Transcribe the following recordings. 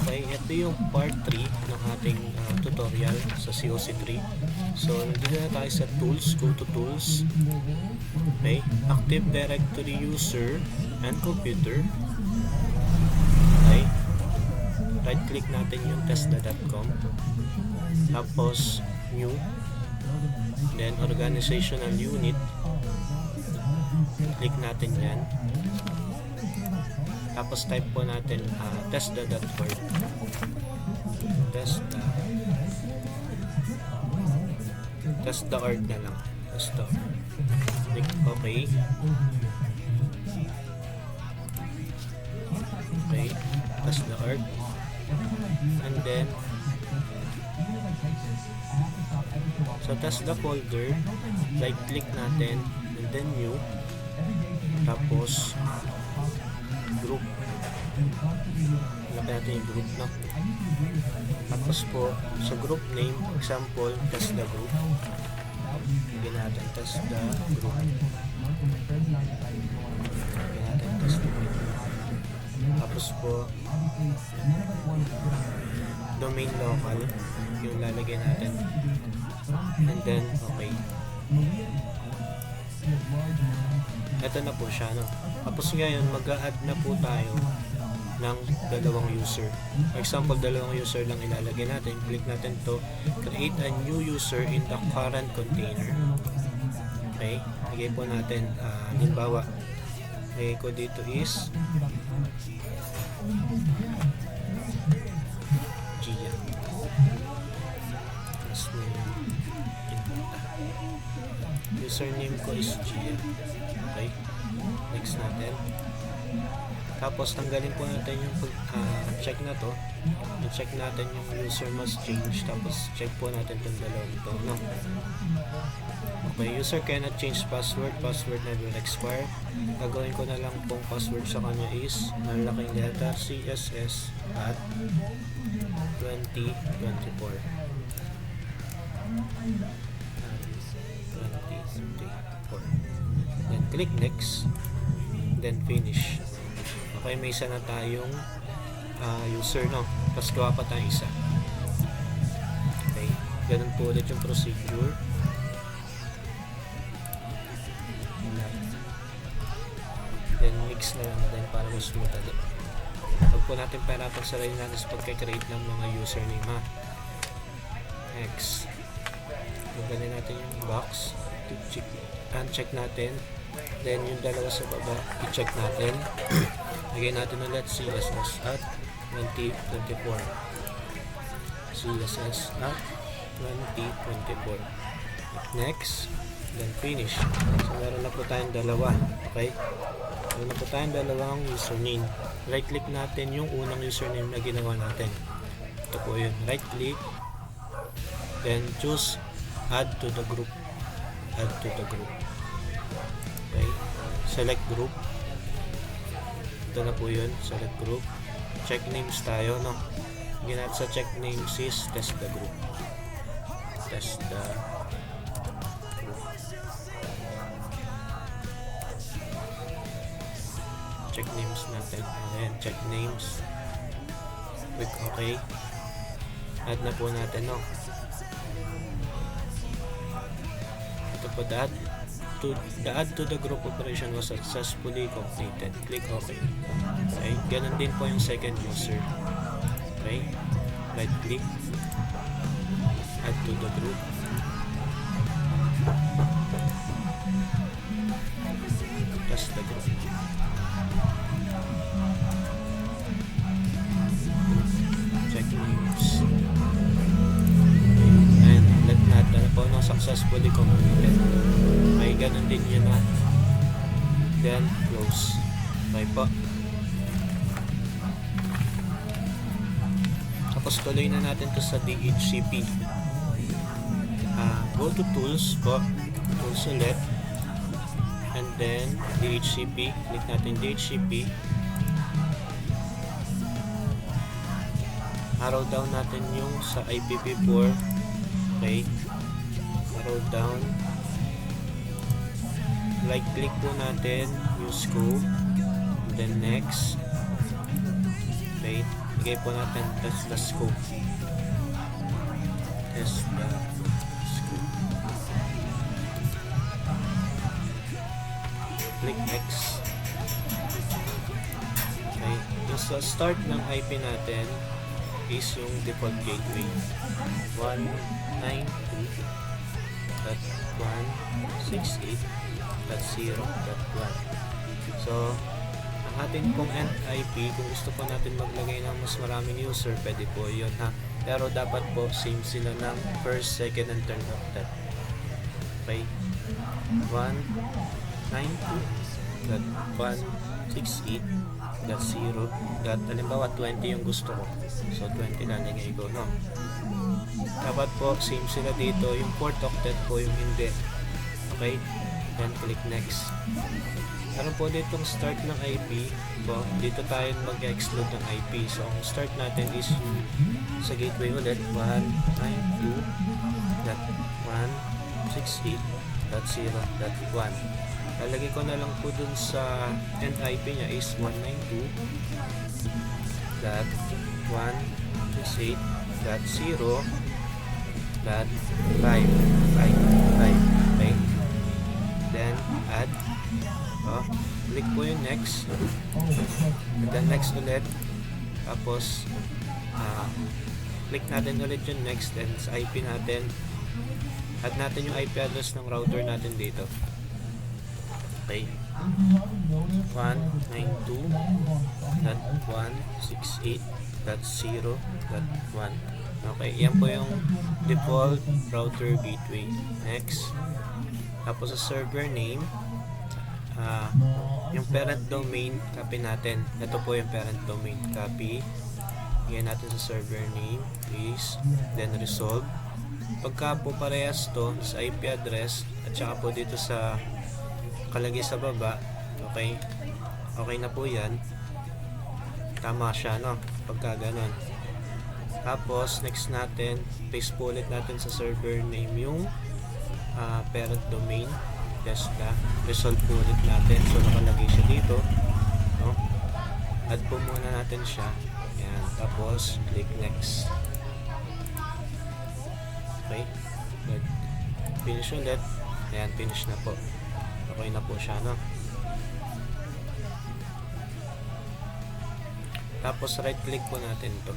Okay, ito yung part 3 ng ating tutorial sa COC3. So, nandito na tayo sa tools. Go to tools. Okay, Active Directory User and Computer. Okay, right click natin yung testa.com. Tapos, new. Then, organizational unit. Click natin yan. Tapos type po natin testa.org. Testa.org na lang. Testa. Click OK. Okay. Testa.org. And then sa Testa folder, right click natin and then new. Tapos group. Lagyan natin yung group na. Tapos po, sa group name, example, Testa group. Lagyan natin Testa group. Lagyan natin Testa group. Tapos po, domain local, yung lalagyan natin. And then, okay. Ito na po siya, no? Tapos ngayon, mag-a-add na po tayo ng dalawang user. For example, dalawang user lang ilalagay natin. Click natin to, create a new user in the current container. Okay? Lagay po natin, halimbawa, lagay ko dito is Gia. Username ko is Gia. Okay, next natin. Tapos tanggalin po natin yung check na to. I-check natin yung user must change. Tapos check po natin itong dalawang ito, no? Okay, user cannot change password. Password never expire. Gagawin ko na lang pong password sa kanya is malaking letter CSS at 2024. Then click next, then finish. Okay, may isa na tayong user, no? Tapos gawa pa tayong isa. Okay, ganun po ulit yung procedure. Then mix na lang din para mas madali. Huwag po natin pahirapan sa rin natin sa pagka-create ng mga username, ha? Next, magaling natin yung box. Uncheck natin. Then yung dalawa sa baba, i-check natin. Lagay natin ulit CSS at 2024. CSS at 2024. Next, then finish. So meron na po tayong dalawa. Okay? Meron na po tayong dalawang username. Right click natin yung unang username na ginawa natin. Ito po yun. Right click. Then choose add to the group. Add to the group. Okay. Select group. Ito na po yun. Select group. Check names tayo, no? Ginat sa check names is Testa group. Testa group. Check names natin. Ayan, check names. Click OK. Add na po natin, no? Ito po, the add to the group operation was successfully completed. Click OK. Okay, ganun din po yung second user. Okay, right click, add to the group. Test the group. Check names. And let natin po no, successfully completed. May ganun din yun, ha. Then close. Okay po. Tapos tuloy na natin to sa DHCP. Go to tools po. Tools ulit. And then DHCP. Click natin DHCP. Arrow down natin yung sa IPv4. Okay. Arrow down. Right click po natin, use scope, then next, Okay, bigay po natin Tesla scope. Tesla scope. Click X. Okay, yung sa start ng IP natin is yung default gateway 192.168.0.1. So ang atin pong end IP, kung gusto po natin maglagay ng mas maraming user, pwede po yun ha, pero dapat po same sila ng first, second, and third octet. Okay, 192.168.0. Halimbawa 20 yung gusto ko, so 20 lalagay ko, no? Dapat po same sila dito, yung fourth octet po yung hindi. Okay, then click next. Meron po ditong start ng IP po, dito tayo mag-exclude ng IP. So ang start natin is sa gateway ulit 192.168.0.1. lalagay ko na lang po dun sa end IP nya is 192.168.0.5. Okay, then add. Click po yung next, and then next ulit, tapos click natin ulit yung next, and sa IP natin add natin yung IP address ng router natin dito. Okay, 192.168.0.1. okay, yan po yung default router gateway. Next, tapos sa server name, yung parent domain, copy natin. Ito po yung parent domain, copy. Higyan natin sa server name is, then resolve. Pagka po parehas to sa IP address at saka po dito sa kalagay sa baba, okay, okay na po yan, tama siya, no? Pagka ganun. Tapos next natin, paste po ulit natin sa server name yung parent domain Tesla, resolve po ulit natin. So nakalagay siya dito, no? Add po muna natin siya. Ayan. Tapos click next. Okay, good. Finish ulit. Ayan, finish na po. Okay na po siya, no? Tapos right click po natin to,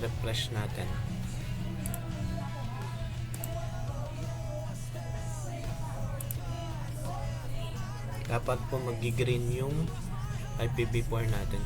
refresh natin. Dapat po mag-green yung IPv4 natin.